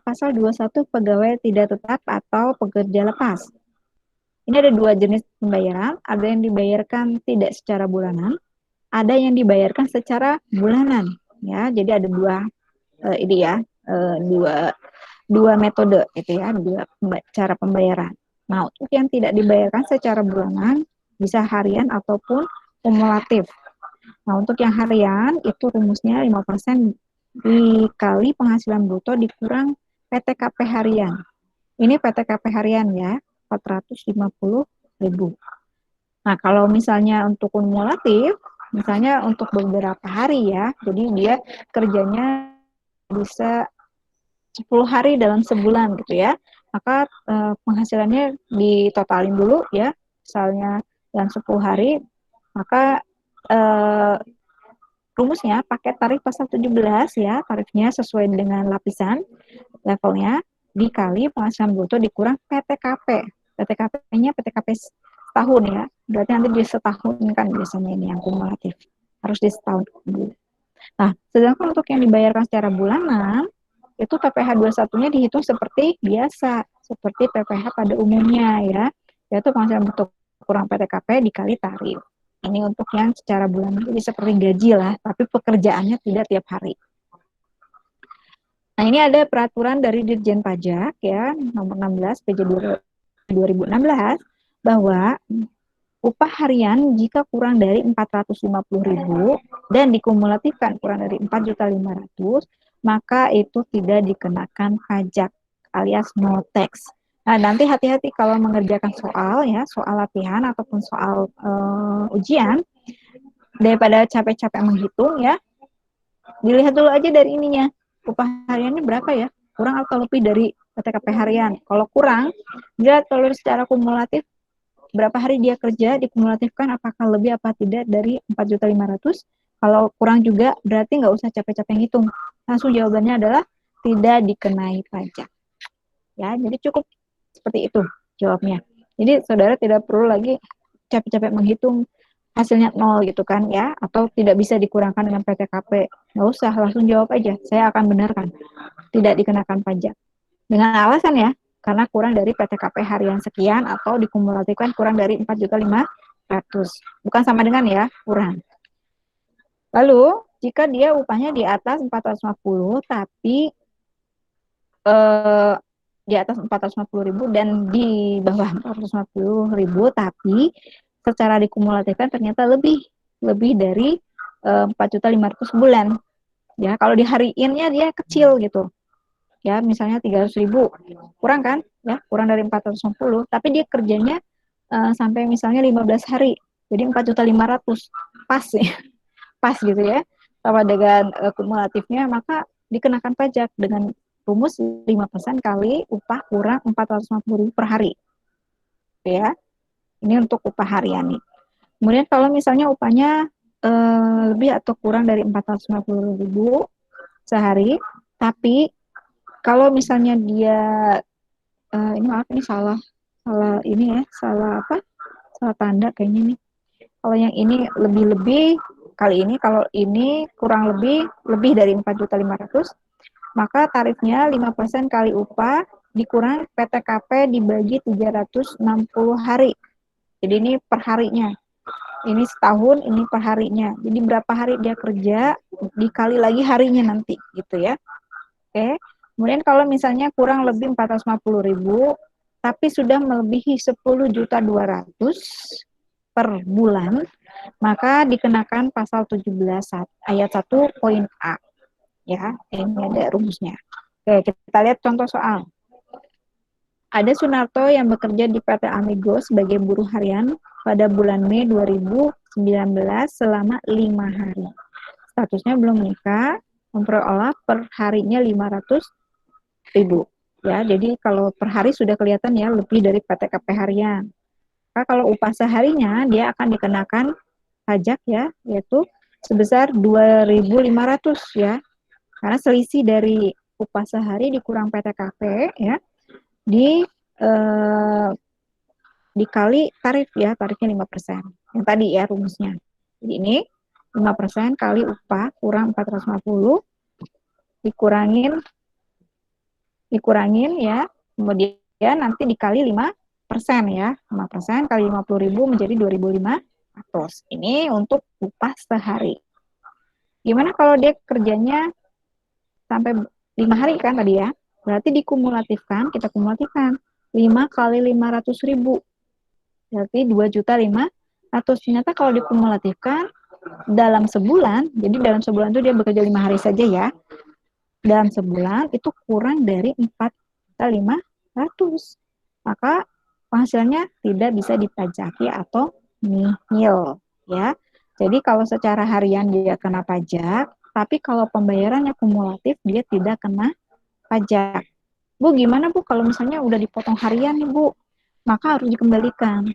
pasal 21 pegawai tidak tetap atau pekerja lepas. Ini ada dua jenis pembayaran, ada yang dibayarkan tidak secara bulanan, ada yang dibayarkan secara bulanan. Ya, jadi ada ini ya, dua metode gitu ya, dua cara pembayaran. Nah, untuk yang tidak dibayarkan secara bulanan bisa harian ataupun kumulatif. Nah, untuk yang harian itu rumusnya 5% dikali penghasilan bruto dikurang PTKP harian. Ini PTKP harian ya, 450.000. Nah, kalau misalnya untuk kumulatif, misalnya untuk beberapa hari ya, jadi dia kerjanya bisa 10 hari dalam sebulan gitu ya, maka penghasilannya ditotalin dulu ya, misalnya dalam 10 hari, maka rumusnya pakai tarif pasal 17 ya, tarifnya sesuai dengan lapisan levelnya, dikali penghasilan bruto dikurang PTKP. PTKP-nya PTKP setahun ya, berarti nanti di setahun kan biasanya ini yang kumulatif, harus di setahun dulu. Nah, sedangkan untuk yang dibayarkan secara bulanan, itu PPh 21-nya dihitung seperti biasa, seperti PPh pada umumnya ya, yaitu penghasilan bruto kurang PTKP dikali tarif. Ini untuk yang secara bulanan, jadi seperti gaji lah, tapi pekerjaannya tidak tiap hari. Nah, ini ada peraturan dari Dirjen Pajak ya, nomor 16 PJ 2016, bahwa upah harian jika kurang dari 450.000 dan dikumulatifkan kurang dari 4.500.000, maka itu tidak dikenakan pajak alias no tax. Nah, nanti hati-hati kalau mengerjakan soal ya, soal latihan ataupun soal ujian, daripada capek-capek menghitung ya, dilihat dulu aja dari ininya, upah hariannya berapa ya, kurang atau lebih dari PTKP harian. Kalau kurang, dia kalau secara kumulatif berapa hari dia kerja dikumulatifkan apakah lebih apa tidak dari 4.500.000. Kalau kurang juga berarti nggak usah capek-capek ngitung, langsung jawabannya adalah tidak dikenai pajak ya. Jadi cukup seperti itu jawabnya. Jadi saudara tidak perlu lagi capek-capek menghitung hasilnya 0 gitu kan ya, atau tidak bisa dikurangkan dengan PTKP. Nggak usah, langsung jawab aja, saya akan benarkan tidak dikenakan pajak dengan alasan ya, karena kurang dari PTKP harian sekian atau dikumulatifkan kurang dari 4.500.000. Bukan sama dengan ya, kurang. Lalu, jika dia upahnya di atas 450 tapi di atas 450.000 dan di bawah 450.000 tapi secara dikumulatifkan ternyata lebih dari 4.500.000 sebulan. Ya, kalau dihariinnya dia kecil gitu. Ya, misalnya 300.000, kurang kan? Ya, kurang dari 450, tapi dia kerjanya sampai misalnya 15 hari. Jadi 4.500.000. Pas ya. Pas gitu ya. Sama dengan kumulatifnya, maka dikenakan pajak dengan rumus 5% kali upah kurang 450.000 per hari. Ya. Ini untuk upah harian nih. Kemudian kalau misalnya upahnya lebih atau kurang dari 450.000 sehari, tapi kalau misalnya dia ini maaf, ini salah ini ya, salah apa? Salah tanda kayaknya nih. Kalau yang ini lebih-lebih kali ini, kalau ini kurang lebih dari 4.500.000, maka tarifnya 5% kali upah dikurang PTKP dibagi 360 hari. Jadi ini per harinya. Ini setahun, ini per harinya. Jadi berapa hari dia kerja dikali lagi harinya nanti gitu ya. Oke. Kemudian kalau misalnya kurang lebih 450.000 tapi sudah melebihi 10.200.000 per bulan, maka dikenakan pasal 17 ayat 1 poin A. Ya, ini ada rumusnya. Oke, kita lihat contoh soal. Ada Sunarto yang bekerja di PT Amigo sebagai buruh harian pada bulan Mei 2019 selama 5 hari. Statusnya belum menikah, memperoleh per harinya 500.000. Ya, jadi kalau per hari sudah kelihatan ya lebih dari PTKP harian. Maka kalau upah seharinya dia akan dikenakan pajak ya, yaitu sebesar 2.500 ya. Karena selisih dari upah sehari dikurang PTKP ya, dikali tarif ya, tarifnya 5%. Yang tadi ya rumusnya. Jadi ini 5% kali upah kurang 450 dikurangin dikurangin ya, kemudian nanti dikali 5% ya, 5% kali 50.000 menjadi 2.500. Ini untuk upah sehari. Gimana kalau dia kerjanya sampai 5 hari kan tadi ya? Berarti dikumulatifkan, kita kumulatifkan 5 kali 500.000. Berarti 2.500.000. Ternyata kalau dikumulatifkan dalam sebulan, jadi dalam sebulan itu dia bekerja 5 hari saja ya. Dalam sebulan itu kurang dari 4.500.000. Maka penghasilannya tidak bisa dipajaki atau nihil ya. Jadi kalau secara harian dia kena pajak, tapi kalau pembayarannya kumulatif dia tidak kena pajak. Bu, gimana Bu kalau misalnya udah dipotong harian nih Bu? Maka harus dikembalikan.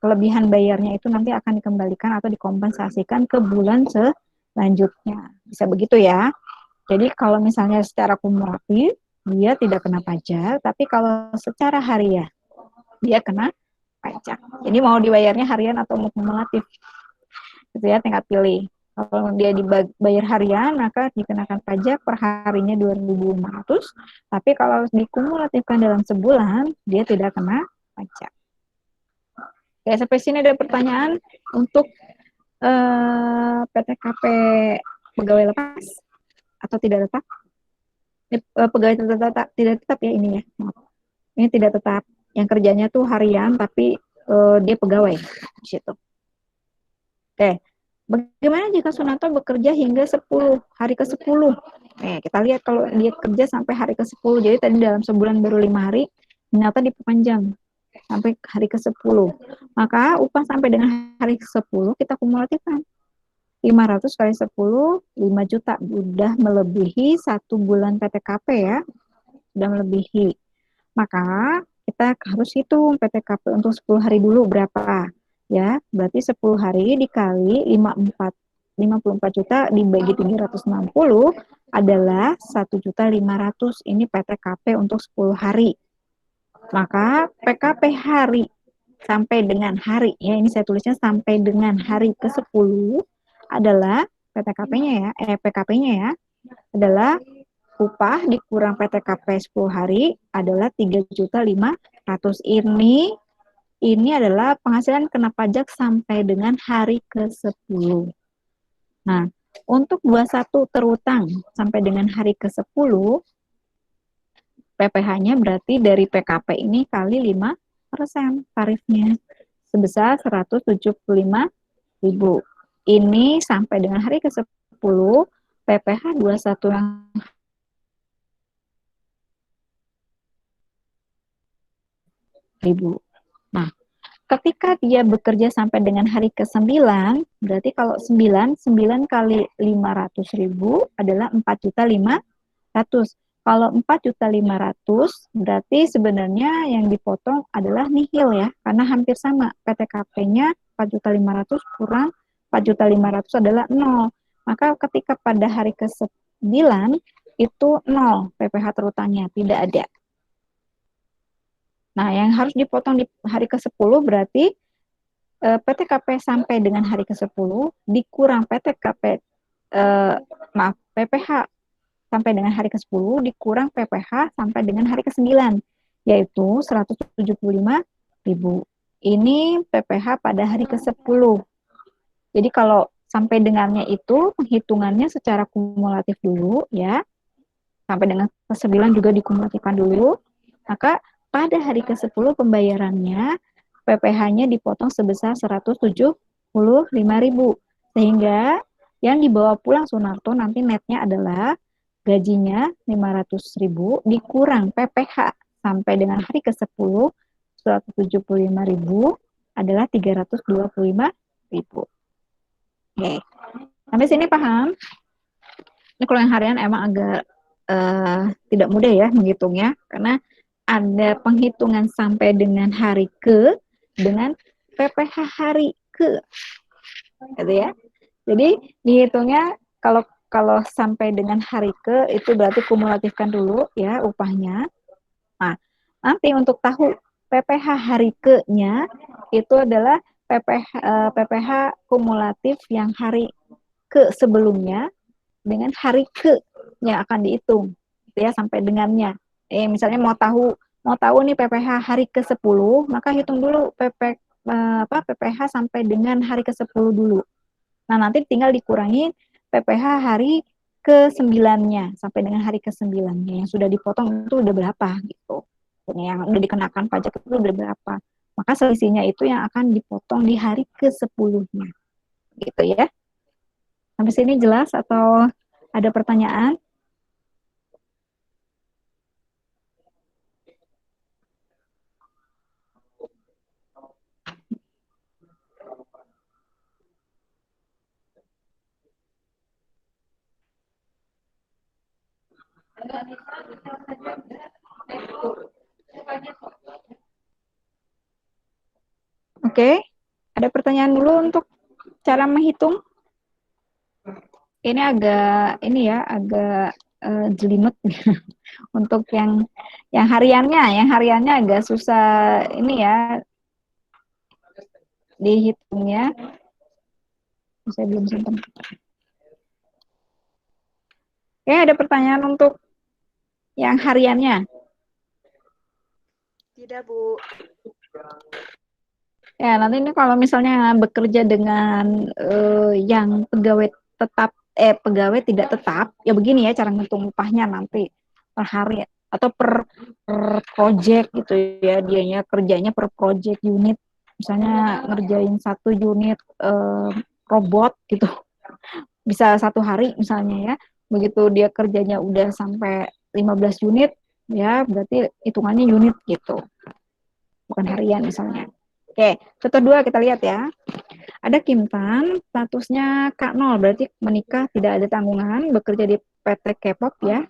Kelebihan bayarnya itu nanti akan dikembalikan atau dikompensasikan ke bulan selanjutnya. Bisa begitu ya. Jadi kalau misalnya secara kumulatif dia tidak kena pajak, tapi kalau secara harian dia kena pajak. Jadi mau dibayarnya harian atau mau kumulatif, gitu ya, tinggal pilih. Kalau dia dibayar harian, maka dikenakan pajak per harinya 2.500, tapi kalau dikumulatifkan dalam sebulan, dia tidak kena pajak. Oke, sampai sini ada pertanyaan untuk PTKP pegawai lepas atau tidak tetap? Pegawai tidak tetap ya ini ya. Ini tidak tetap. Yang kerjanya tuh harian, tapi dia pegawai di situ. Oke. Bagaimana jika Sunanto bekerja hingga 10 hari ke-10? Kita lihat kalau dia kerja sampai hari ke-10. Jadi tadi dalam sebulan baru 5 hari, ternyata diperpanjang sampai hari ke-10. Maka upah sampai dengan hari ke-10 kita kumulatifkan. 500 kali 10, 5 juta. Sudah melebihi 1 bulan PTKP ya. Sudah melebihi. Maka kita harus hitung PTKP untuk 10 hari dulu berapa. Ya, berarti 10 hari dikali 54 juta dibagi 360 adalah 1.500.000. Ini PTKP untuk 10 hari. Maka PKP hari sampai dengan hari, ya ini saya tulisnya sampai dengan hari ke-10 adalah PTKP-nya ya, PKP-nya ya, adalah upah dikurang PTKP 10 hari adalah 3.500.000. Ini adalah penghasilan kena pajak sampai dengan hari ke-10. Nah, untuk 21 terutang sampai dengan hari ke-10, PPh-nya berarti dari PKP ini kali 5% tarifnya sebesar 175.000. Ini sampai dengan hari ke-10 PPh 21 yang ribu. Nah, ketika dia bekerja sampai dengan hari ke-9, berarti kalau 9 kali 500.000 adalah 4.500.000. Kalau 4.500.000 berarti sebenarnya yang dipotong adalah nihil ya, karena hampir sama. PTKP-nya 4.500.000 kurang 4.500.000 adalah 0. Maka ketika pada hari ke-9 itu 0 PPh terutangnya, tidak ada. Nah, yang harus dipotong di hari ke-10 berarti PTKP sampai dengan hari ke-10 dikurang PTKP PPh sampai dengan hari ke-10 dikurang PPh sampai dengan hari ke-9, yaitu 175.000. Ini PPh pada hari ke-10. Jadi kalau sampai dengannya itu penghitungannya secara kumulatif dulu ya. Sampai dengan ke-9 juga dikumulatifkan dulu. Maka pada hari ke-10 pembayarannya PPh-nya dipotong sebesar 175.000. Sehingga yang dibawa pulang Sunarto nanti netnya adalah gajinya 500.000 dikurang PPh sampai dengan hari ke-10 175.000 adalah 325.000. Oke. Sampai sini paham? Ini kalau yang harian emang agak tidak mudah ya menghitungnya, karena ada penghitungan sampai dengan hari ke dengan PPh hari ke, gitu ya. Jadi dihitungnya kalau sampai dengan hari ke itu berarti kumulatifkan dulu ya upahnya. Nah, nanti untuk tahu PPh hari ke-nya itu adalah PPh kumulatif yang hari ke sebelumnya dengan hari ke yang akan dihitung gitu ya sampai dengannya Misalnya mau tahu nih PPh hari ke-10, maka hitung dulu PPh sampai dengan hari ke-10 dulu. Nah, nanti tinggal dikurangi PPh hari ke-9-nya sampai dengan hari ke-9-nya yang sudah dipotong itu udah berapa gitu. Yang udah dikenakan pajak itu udah berapa. Maka selisihnya itu yang akan dipotong di hari ke-10-nya. Gitu ya. Sampai sini jelas atau ada pertanyaan? Oke. Ada pertanyaan dulu untuk cara menghitung? Ini agak jelimet untuk yang hariannya agak susah ini ya dihitungnya. Saya belum simpan. Ada pertanyaan untuk yang hariannya? Tidak, Bu. Ya, nanti ini kalau misalnya bekerja dengan yang pegawai tidak tetap, ya begini ya cara ngitung upahnya nanti per hari atau per project gitu ya, dianya kerjanya per project unit, misalnya ngerjain satu unit robot gitu, bisa satu hari misalnya ya, begitu dia kerjanya udah sampai 15 unit, ya berarti hitungannya unit gitu, bukan harian misalnya. Oke, contoh 2 kita lihat ya. Ada Kim Tan, statusnya K0, berarti menikah, tidak ada tanggungan, bekerja di PT K-pop ya.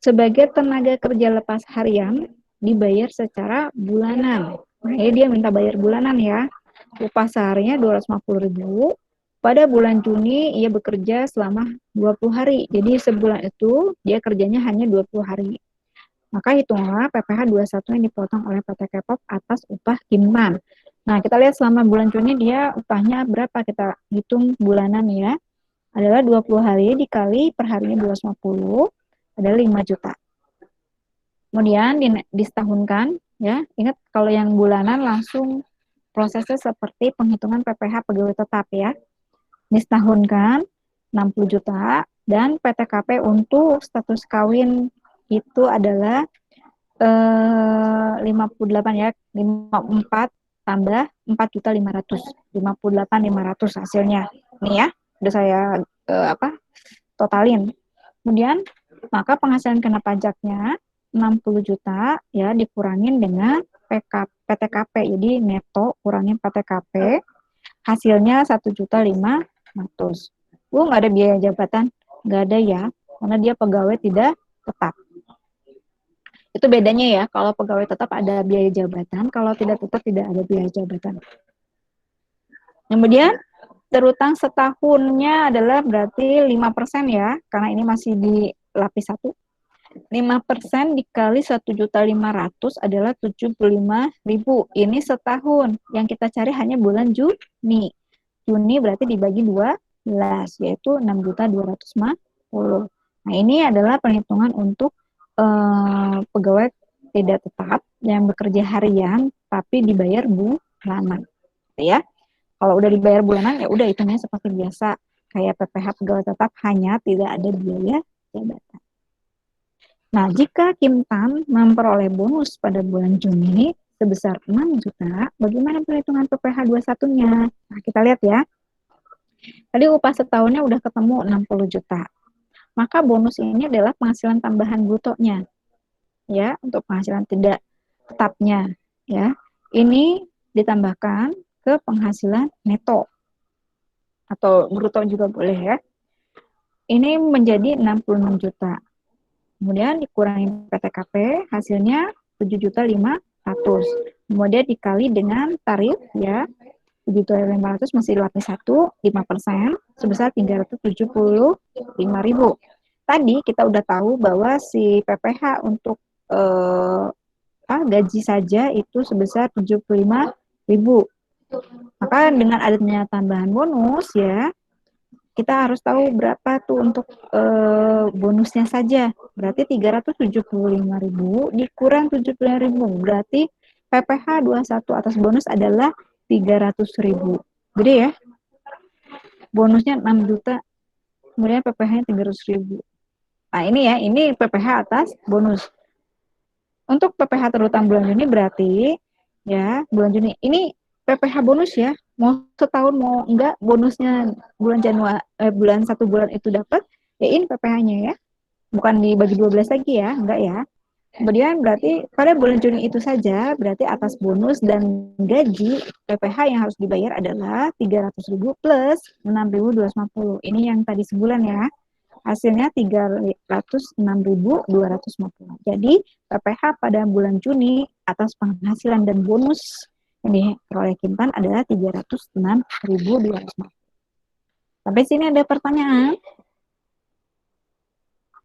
Sebagai tenaga kerja lepas harian, dibayar secara bulanan. Nah, ini dia minta bayar bulanan ya. Upah seharinya 250.000. Pada bulan Juni, ia bekerja selama 20 hari. Jadi sebulan itu, dia kerjanya hanya 20 hari. Maka hitunglah PPh 21 yang dipotong oleh PT K-pop atas upah Kim Tan. Nah, kita lihat selama bulan Juni dia upahnya berapa, kita hitung bulanan ya. Adalah 20 hari dikali per harinya 250, adalah 5 juta. Kemudian disetahunkan ya. Ingat kalau yang bulanan langsung prosesnya seperti penghitungan PPh pegawai tetap ya. Disetahunkan 60 juta dan PTKP untuk status kawin itu adalah 58 ya, 54 tambah 4.500.000, 58.500 hasilnya. Ini ya, udah saya totalin. Kemudian maka penghasilan kena pajaknya 60 juta ya dikurangin dengan PTKP. Jadi neto kurangin PTKP, hasilnya 1.500.000. Nggak ada biaya jabatan? Nggak ada ya, karena dia pegawai tidak tetap. Itu bedanya ya, kalau pegawai tetap ada biaya jabatan, kalau tidak tetap tidak ada biaya jabatan. Kemudian terutang setahunnya adalah berarti 5% ya, karena ini masih di lapis 1. 5% dikali 1.500.000 adalah 75.000. Ini setahun. Yang kita cari hanya bulan Juni. Juni berarti dibagi 12, yaitu 6.250. Nah, ini adalah perhitungan untuk pegawai tidak tetap yang bekerja harian tapi dibayar bulanan, ya. Kalau udah dibayar bulanan ya udah hitungnya seperti biasa kayak PPh pegawai tetap, hanya tidak ada biaya jabatan. Nah, jika Kim Tan memperoleh bonus pada bulan Juni sebesar 6 juta, bagaimana perhitungan PPh 21-nya? Nah, kita lihat ya. Tadi upah setahunnya udah ketemu 60 juta. Maka bonus ini adalah penghasilan tambahan brutonya. Ya, untuk penghasilan tidak tetapnya ya. Ini ditambahkan ke penghasilan neto atau bruto juga boleh ya. Ini menjadi 66 juta. Kemudian dikurangi PTKP, hasilnya 7.500.000. Kemudian dikali dengan tarif ya. 7.500.000 masih lapis 1, 5%, sebesar 375.000. Tadi kita udah tahu bahwa si PPh untuk gaji saja itu sebesar 75.000. Maka dengan adanya tambahan bonus ya, kita harus tahu berapa tuh untuk bonusnya saja. Berarti 375.000 dikurang 75.000. Berarti PPh 21 atas bonus adalah 300.000. Gede ya? Bonusnya 6 juta, kemudian PPh-nya 300.000. Nah ini ya, ini PPh atas bonus. Untuk PPh terutang bulan Juni berarti ya bulan Juni ini PPh bonus ya, mau setahun mau enggak bonusnya bulan Januari bulan 1 bulan itu dapat, ya ini PPh-nya ya, bukan dibagi 12 lagi ya, enggak ya. Kemudian berarti pada bulan Juni itu saja berarti atas bonus dan gaji PPh yang harus dibayar adalah 300.000 plus 6.250. Ini yang tadi sebulan ya. Hasilnya 306.250. Jadi PPh pada bulan Juni atas penghasilan dan bonus yang diperoleh Kintan adalah 306.250. Sampai sini ada pertanyaan?